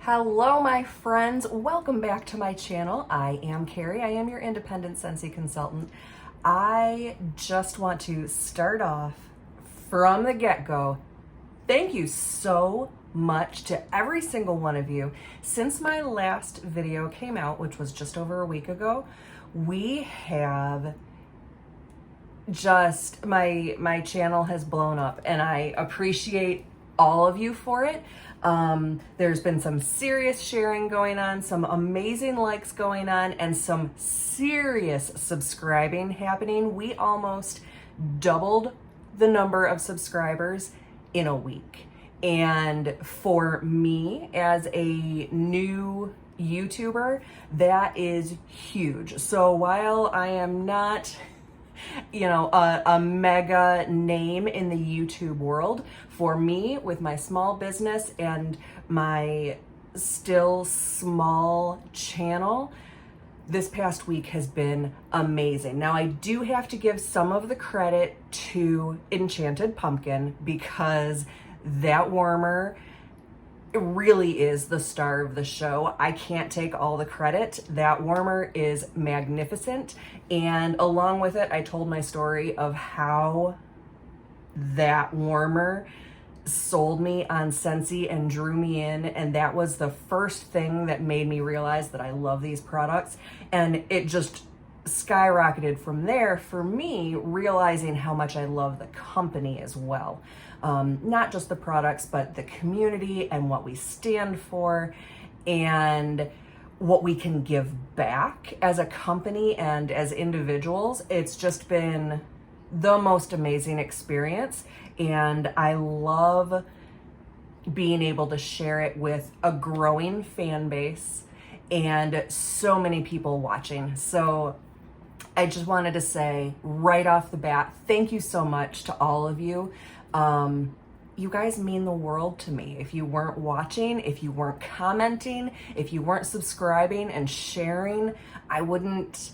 Hello, my friends. Welcome back to my channel. I am Carrie. I am your independent Scentsy consultant. I just want to start off from the get-go. Thank you so much to every single one of you. Since my last video came out, which was just over a week ago, we have just, my channel has blown up, and I appreciate all of you for it. There's been some serious sharing going on, some amazing likes going on, and some serious subscribing happening. We almost doubled the number of subscribers in a week. And for me, as a new YouTuber, that is huge. So while I am not a mega name in the YouTube world, for me, with my small business and my still small channel, this past week has been amazing. Now, I do have to give some of the credit to Enchanted Pumpkin, because that warmer really is the star of the show. I can't take all the credit. That warmer is magnificent. And along with it, I told my story of how that warmer sold me on Scentsy and drew me in. And that was the first thing that made me realize that I love these products. And it just skyrocketed from there for me, realizing how much I love the company as well. Not just the products, but the community and what we stand for and what we can give back as a company and as individuals. It's just been the most amazing experience, and I love being able to share it with a growing fan base and so many people watching. So I just wanted to say right off the bat, thank you so much to all of you. You guys mean the world to me. If you weren't watching, if you weren't commenting, if you weren't subscribing and sharing, I wouldn't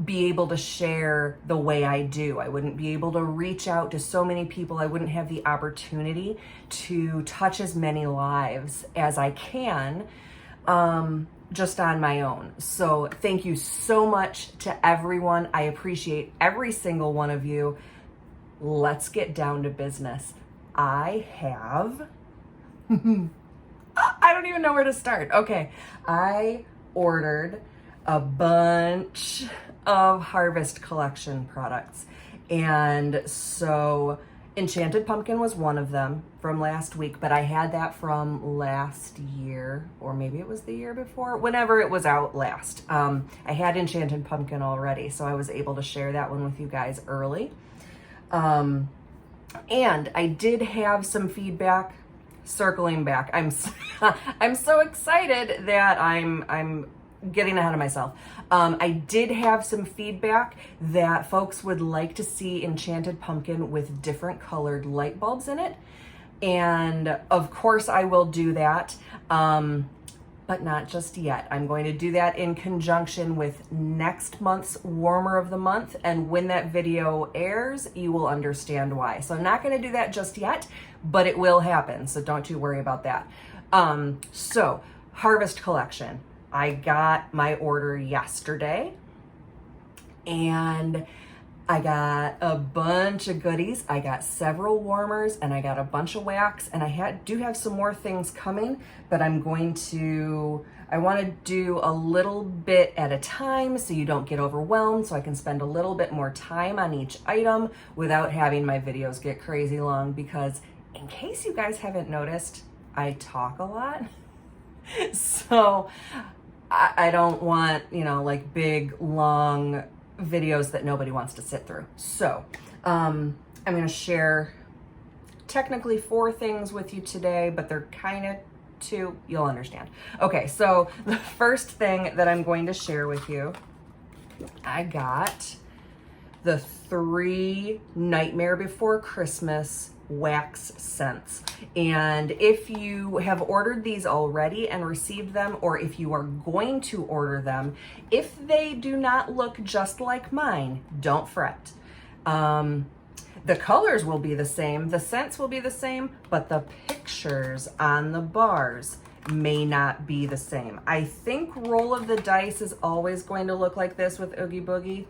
be able to share the way I do. I wouldn't be able to reach out to so many people. I wouldn't have the opportunity to touch as many lives as I can, just on my own. So thank you so much to everyone. I appreciate every single one of you. Let's get down to business. I have, I don't even know where to start. Okay, I ordered a bunch of Harvest Collection products. And so Enchanted Pumpkin was one of them from last week, but I had that from last year, or maybe it was the year before, whenever it was out last. I had Enchanted Pumpkin already, so I was able to share that one with you guys early. And I did have some feedback. Circling back, I'm so excited that I'm getting ahead of myself. I did have some feedback that folks would like to see Enchanted Pumpkin with different colored light bulbs in it. And of course I will do that, but not just yet. I'm going to do that in conjunction with next month's Warmer of the Month. And when that video airs, you will understand why. So I'm not going to do that just yet, but it will happen. So don't you worry about that. So Harvest Collection. I got my order yesterday, and I got a bunch of goodies. I got several warmers, and I got a bunch of wax, and I do have some more things coming, but I want to do a little bit at a time so you don't get overwhelmed, so I can spend a little bit more time on each item without having my videos get crazy long, because in case you guys haven't noticed, I talk a lot. So I don't want, like big, long videos that nobody wants to sit through. So I'm going to share technically 4 things with you today, but they're kind of 2. You'll understand. Okay, so the first thing that I'm going to share with you, I got the 3 Nightmare Before Christmas wax scents. And if you have ordered these already and received them, or if you are going to order them, if they do not look just like mine, don't fret. The colors will be the same, the scents will be the same, but the pictures on the bars may not be the same. I think Roll of the Dice is always going to look like this with Oogie Boogie,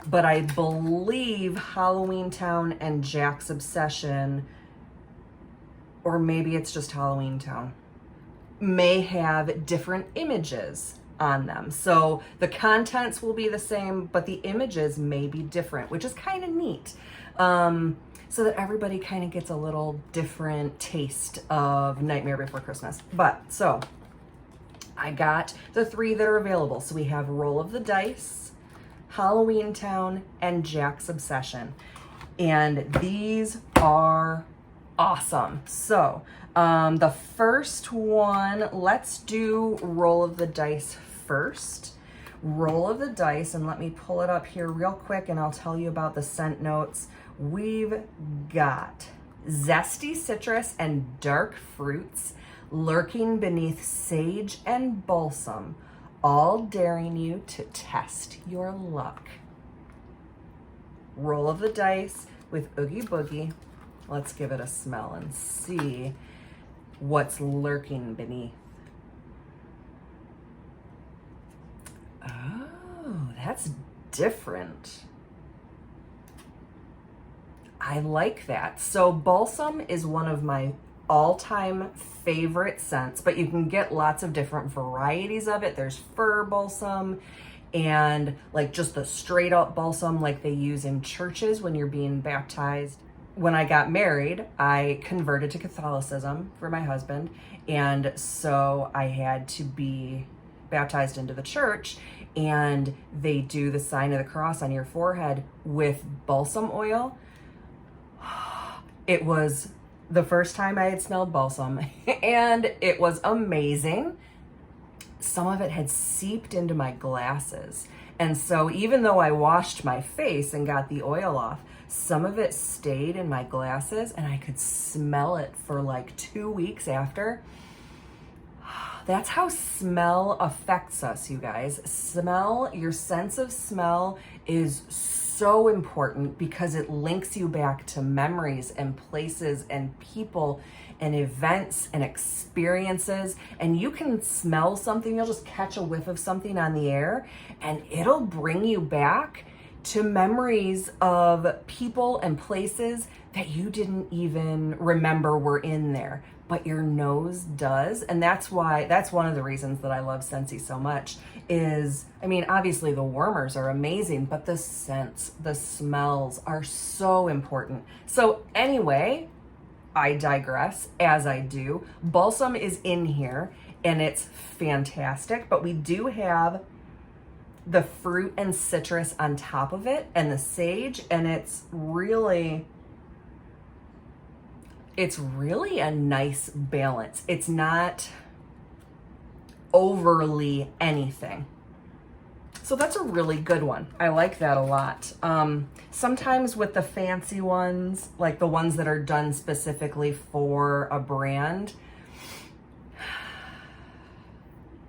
but I believe Halloweentown and Jack's Obsession, or maybe it's just Halloweentown, may have different images on them. So the contents will be the same, but the images may be different, which is kind of neat. So that everybody kind of gets a little different taste of Nightmare Before Christmas. But so I got the 3 that are available. So we have Roll of the Dice, Halloweentown, and Jack's Obsession. And these are awesome. So the first one, let's do Roll of the Dice first. Roll of the Dice, and let me pull it up here real quick and I'll tell you about the scent notes. We've got zesty citrus and dark fruits lurking beneath sage and balsam, all daring you to test your luck. Roll of the Dice with Oogie Boogie. Let's give it a smell and see what's lurking beneath. Oh, that's different. I like that. So balsam is one of my all-time favorite scents, but you can get lots of different varieties of it. There's fir balsam and like just the straight up balsam like they use in churches when you're being baptized. When I got married, I converted to Catholicism for my husband, and so I had to be baptized into the church, and they do the sign of the cross on your forehead with balsam oil. It was the first time I had smelled balsam, and it was amazing. Some of it had seeped into my glasses, and so even though I washed my face and got the oil off, some of it stayed in my glasses, and I could smell it for like 2 weeks after. That's how smell affects us, you guys. Smell, your sense of smell is so important because it links you back to memories and places and people and events and experiences. And you can smell something, you'll just catch a whiff of something on the air, and it'll bring you back to memories of people and places that you didn't even remember were in there, but your nose does. And that's one of the reasons that I love Scentsy so much is, I mean, obviously the warmers are amazing, but the scents, the smells are so important. So anyway, I digress, as I do. Balsam is in here and it's fantastic, but we do have the fruit and citrus on top of it and the sage, and it's really a nice balance. It's not overly anything. So that's a really good one. I like that a lot. Sometimes with the fancy ones, like the ones that are done specifically for a brand,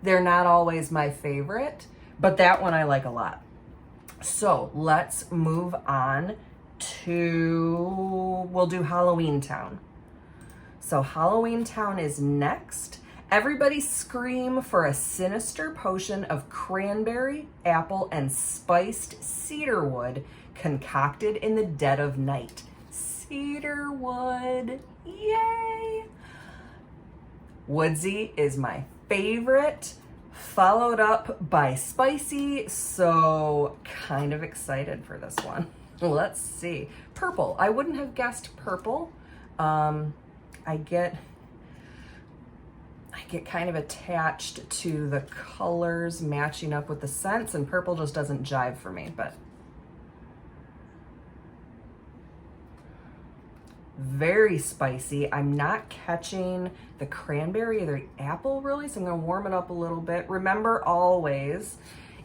they're not always my favorite, but that one I like a lot. So let's move on to, we'll do Halloweentown. So Halloweentown is next. Everybody scream for a sinister potion of cranberry, apple, and spiced cedarwood concocted in the dead of night. Cedarwood, yay! Woodsy is my favorite, followed up by spicy, so kind of excited for this one. Let's see. Purple. I wouldn't have guessed purple. I get kind of attached to the colors matching up with the scents, and purple just doesn't jive for me, but very spicy. I'm not catching the cranberry or the apple really, so I'm gonna warm it up a little bit. Remember always,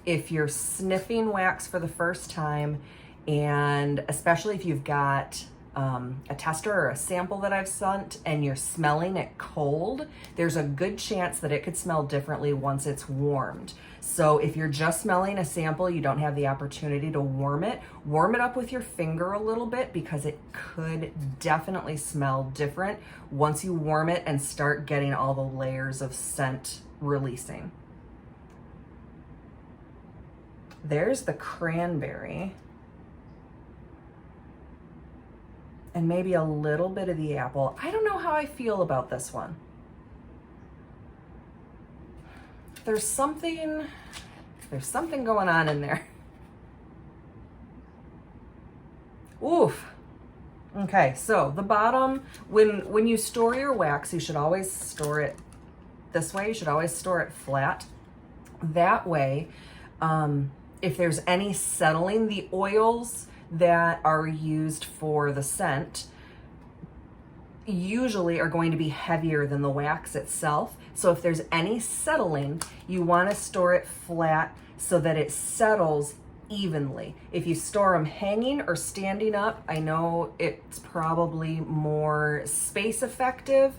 if you're sniffing wax for the first time, and especially if you've got a tester or a sample that I've sent and you're smelling it cold, there's a good chance that it could smell differently once it's warmed. So if you're just smelling a sample, you don't have the opportunity to warm it up with your finger a little bit, because it could definitely smell different once you warm it and start getting all the layers of scent releasing. There's the cranberry. And maybe a little bit of the apple. I don't know how I feel about this one. There's something going on in there. Oof. Okay, so the bottom, when you store your wax, you should always store it this way. You should always store it flat. That way, if there's any settling, the oils that are used for the scent usually are going to be heavier than the wax itself. So if there's any settling, you want to store it flat so that it settles evenly. If you store them hanging or standing up, I know it's probably more space effective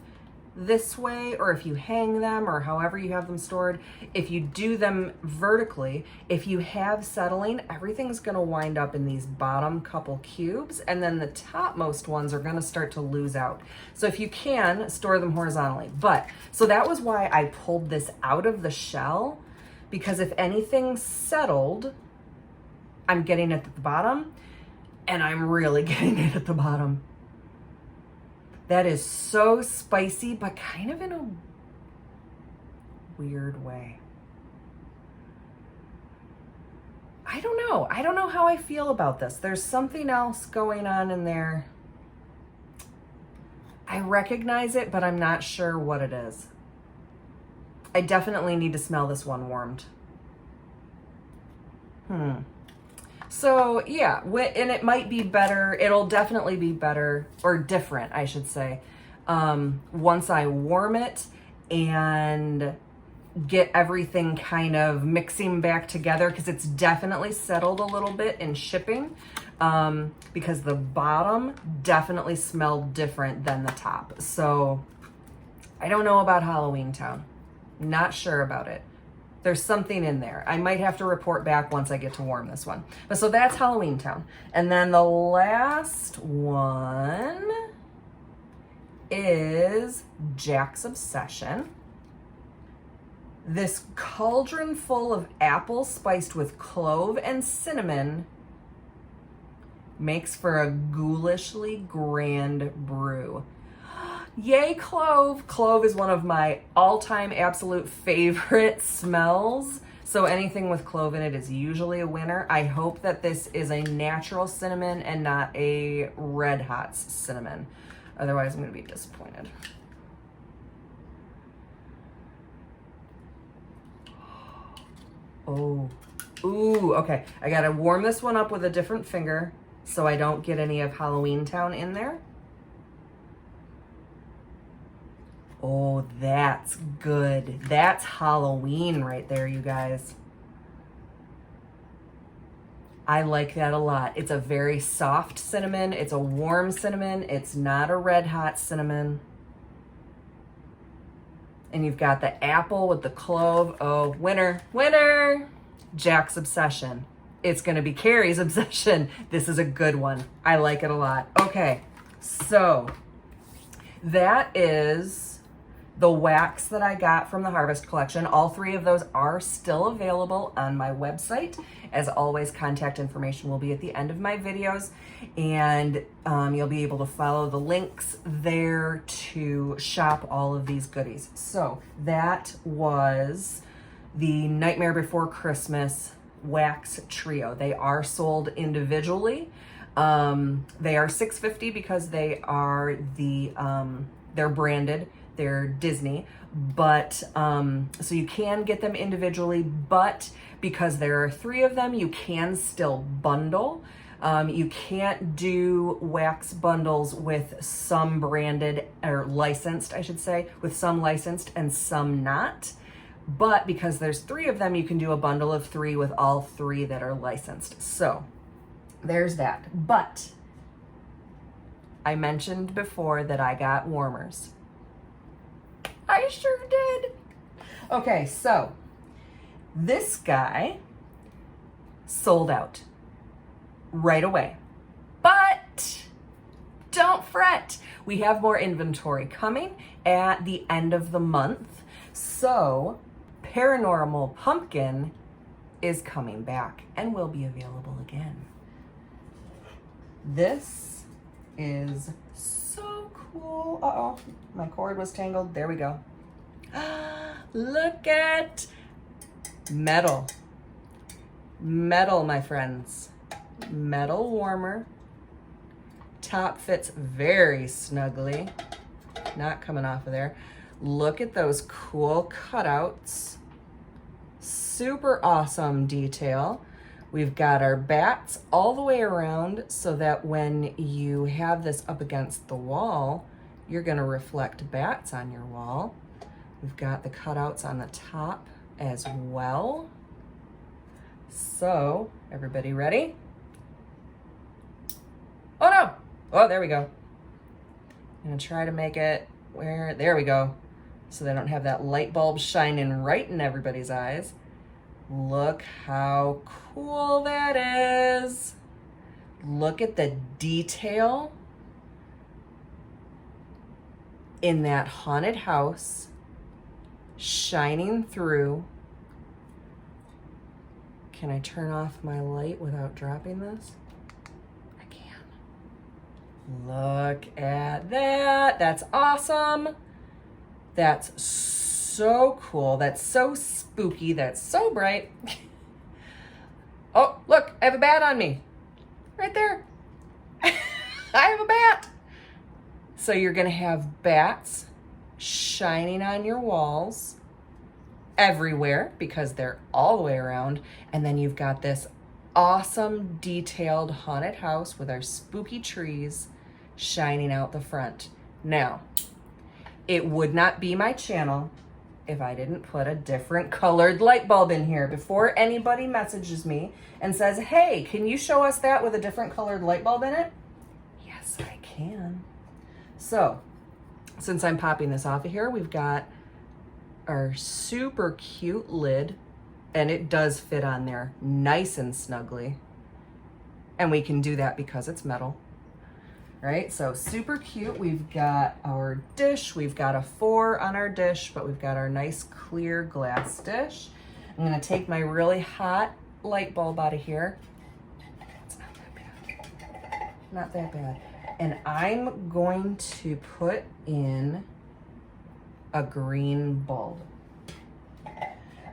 this way, or if you hang them or however you have them stored. If you do them vertically, if you have settling, everything's going to wind up in these bottom couple cubes, and then the topmost ones are going to start to lose out. So if you can, store them horizontally. But so that was why I pulled this out of the shell, because if anything settled, I'm getting it at the bottom, and I'm really getting it at the bottom. That is so spicy, but kind of in a weird way. I don't know. I don't know how I feel about this. There's something else going on in there. I recognize it, but I'm not sure what it is. I definitely need to smell this one warmed. So yeah, and it might be better. It'll definitely be better, or different, I should say, once I warm it and get everything kind of mixing back together, because it's definitely settled a little bit in shipping, because the bottom definitely smelled different than the top. So I don't know about Halloweentown. Not sure about it. There's something in there. I might have to report back once I get to warm this one. But so that's Halloweentown. And then the last one is Jack's Obsession. This cauldron full of apple spiced with clove and cinnamon makes for a ghoulishly grand brew. Yay, clove. Clove is one of my all-time absolute favorite smells. So anything with clove in it is usually a winner. I hope that this is a natural cinnamon and not a Red Hot cinnamon. Otherwise, I'm going to be disappointed. Oh, ooh, okay. I got to warm this one up with a different finger so I don't get any of Halloweentown in there. Oh, that's good. That's Halloween right there, you guys. I like that a lot. It's a very soft cinnamon. It's a warm cinnamon. It's not a Red Hot cinnamon. And you've got the apple with the clove. Oh, winner, winner. Jack's Obsession. It's going to be Carrie's Obsession. This is a good one. I like it a lot. Okay, so that is the wax that I got from the Harvest Collection. All three of those are still available on my website. As always, contact information will be at the end of my videos, and you'll be able to follow the links there to shop all of these goodies. So that was the Nightmare Before Christmas wax trio. They are sold individually. They are $6.50 because they are they're branded. They're Disney, but so you can get them individually, but because there are three of them, you can still bundle. You can't do wax bundles with some branded or licensed, I should say, with some licensed and some not. But because there's three of them, you can do a bundle of three with all three that are licensed. So there's that. But I mentioned before that I got warmers. I sure did. Okay, so this guy sold out right away. But don't fret. We have more inventory coming at the end of the month. So Paranormal Pumpkin is coming back and will be available again. This is so cool. Uh-oh, my cord was tangled. There we go. Look at metal. Metal, my friends. Metal warmer. Top fits very snugly. Not coming off of there. Look at those cool cutouts. Super awesome detail. We've got our bats all the way around so that when you have this up against the wall, you're gonna reflect bats on your wall. We've got the cutouts on the top as well. So, everybody ready? Oh no! Oh, there we go. I'm gonna try to make it where, there we go. So they don't have that light bulb shining right in everybody's eyes. Look how cool that is. Look at the detail in that haunted house shining through. Can I turn off my light without dropping this? I can. Look at that. That's awesome. That's so cool. That's so spooky. That's so bright. Oh, look, I have a bat on me. Right there. I have a bat. So you're gonna have bats shining on your walls everywhere because they're all the way around. And then you've got this awesome detailed haunted house with our spooky trees shining out the front. Now, it would not be my channel if I didn't put a different colored light bulb in here. Before anybody messages me and says, hey, can you show us that with a different colored light bulb in it? Yes, I can. So, since I'm popping this off of here, we've got our super cute lid, and it does fit on there nice and snugly. And we can do that because it's metal. Right, so super cute. We've got our dish. We've got a 4 on our dish, but we've got our nice clear glass dish. I'm gonna take my really hot light bulb out of here. It's not that bad. Not that bad. And I'm going to put in a green bulb.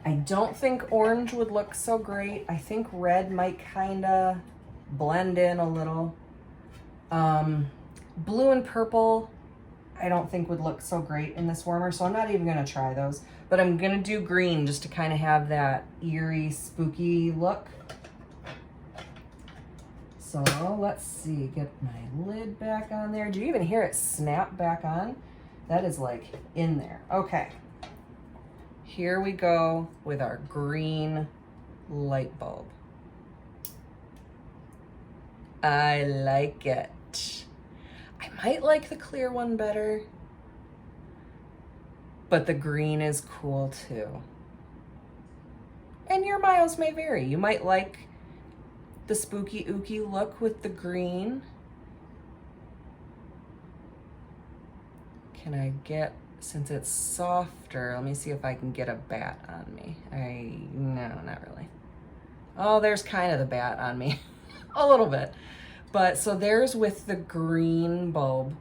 I don't think orange would look so great. I think red might kinda blend in a little. Blue and purple, I don't think would look so great in this warmer, so I'm not even gonna try those. But I'm gonna do green just to kind of have that eerie, spooky look. So let's see, get my lid back on there. Do you even hear it snap back on? That is like in there. Okay, here we go with our green light bulb. I like it. I might like the clear one better, but the green is cool too. And your miles may vary. You might like the spooky ooky look with the green. Can I get, since it's softer, let me see if I can get a bat on me. No, not really. Oh, there's kind of the bat on me. A little bit. But so there's with the green bulb.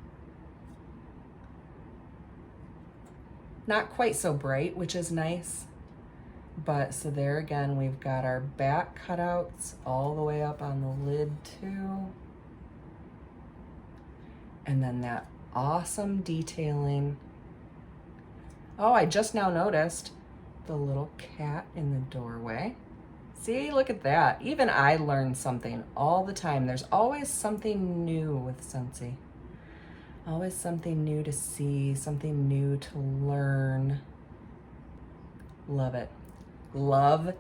Not quite so bright, which is nice. But so there again, we've got our bat cutouts all the way up on the lid too. And then that awesome detailing. Oh, I just now noticed the little cat in the doorway. See, look at that. Even I learn something all the time. There's always something new with Scentsy. Always something new to see, something new to learn. Love it. Love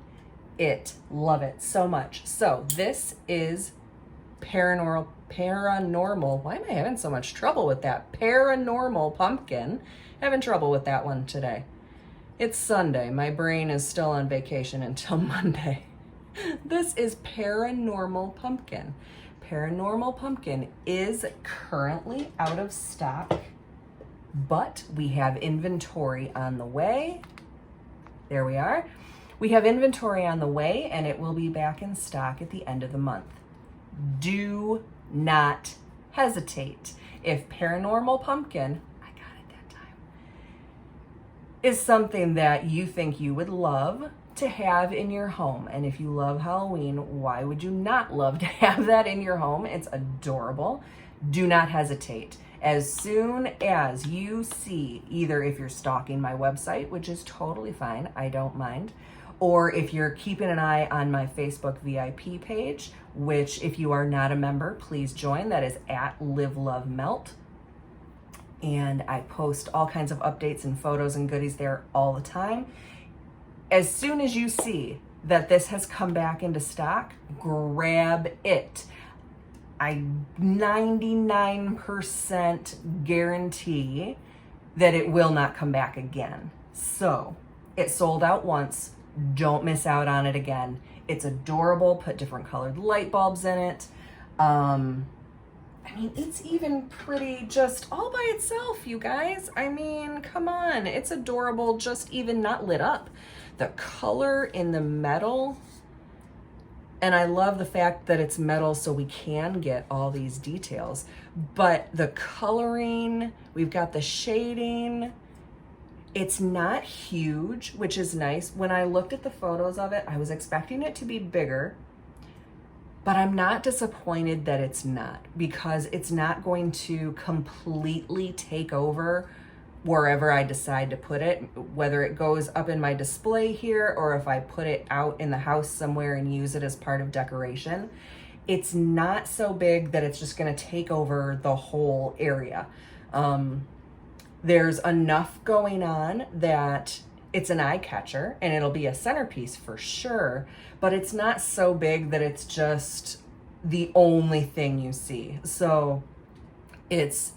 it. Love it so much. So this is paranormal, why am I having so much trouble with that? Paranormal pumpkin. Having trouble with that one today. It's Sunday. My brain is still on vacation until Monday. This is Paranormal Pumpkin. Paranormal Pumpkin is currently out of stock, but we have inventory on the way. There we are. We have inventory on the way, and it will be back in stock at the end of the month. Do not hesitate. If Paranormal Pumpkin, I got it that time, is something that you think you would love to have in your home, and if you love Halloween, why would you not love to have that in your home? It's adorable. Do not hesitate. As soon as you see, either if you're stalking my website, which is totally fine, I don't mind, or if you're keeping an eye on my Facebook VIP page, which if you are not a member, please join. That is at LiveLoveMelt. And I post all kinds of updates and photos and goodies there all the time. As soon as you see that this has come back into stock, grab it. I 99% guarantee that it will not come back again. So it sold out once. Don't miss out on it again. It's adorable. Put different colored light bulbs in it. I mean, it's even pretty just all by itself, you guys. I mean, come on. It's adorable, just even not lit up. The color in the metal, and I love the fact that it's metal so we can get all these details, but the coloring, we've got the shading. It's not huge, which is nice. When I looked at the photos of it, I was expecting it to be bigger, but I'm not disappointed that it's not, because it's not going to completely take over wherever I decide to put it, whether it goes up in my display here or if I put it out in the house somewhere and use it as part of decoration. It's not so big that it's just going to take over the whole area. There's enough going on that it's an eye catcher and it'll be a centerpiece for sure, but it's not so big that it's just the only thing you see. So it's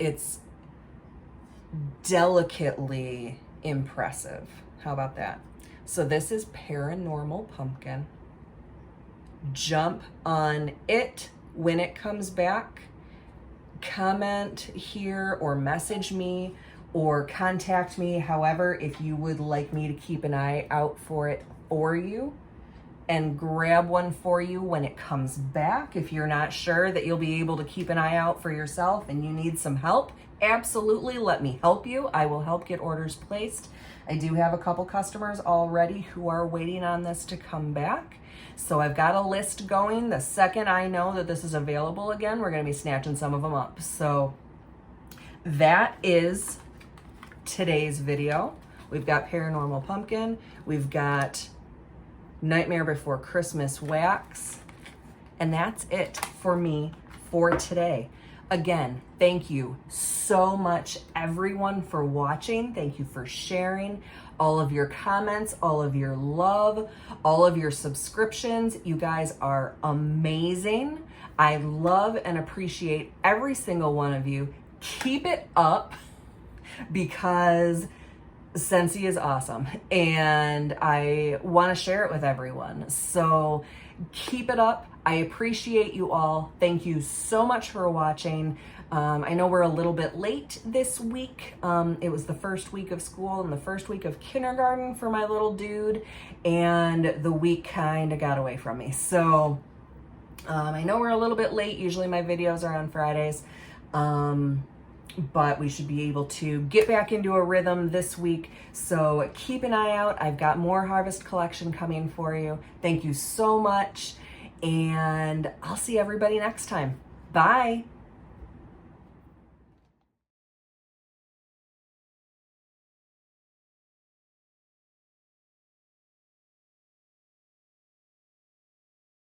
delicately impressive. How about that? So this is Paranormal Pumpkin. Jump on it when it comes back. Comment here or message me or contact me, however, if you would like me to keep an eye out for it for you, and grab one for you when it comes back. If you're not sure that you'll be able to keep an eye out for yourself and you need some help, absolutely let me help you. I will help get orders placed. I do have a couple customers already who are waiting on this to come back. So I've got a list going. The second I know that this is available again, we're going to be snatching some of them up. So that is today's video. We've got Paranormal Pumpkin. We've got Nightmare Before Christmas wax. And that's it for me for today. Again, thank you so much, everyone, for watching. Thank you for sharing all of your comments, all of your love, all of your subscriptions. You guys are amazing. I love and appreciate every single one of you. Keep it up, because Scentsy is awesome and I want to share it with everyone. So keep it up. I appreciate you all. Thank you so much for watching. I know we're a little bit late this week. It was the first week of school and the first week of kindergarten for my little dude, and the week kind of got away from me. So I know we're a little bit late. Usually my videos are on Fridays. But we should be able to get back into a rhythm this week. So keep an eye out. I've got more harvest collection coming for you. Thank you so much. And I'll see everybody next time. Bye.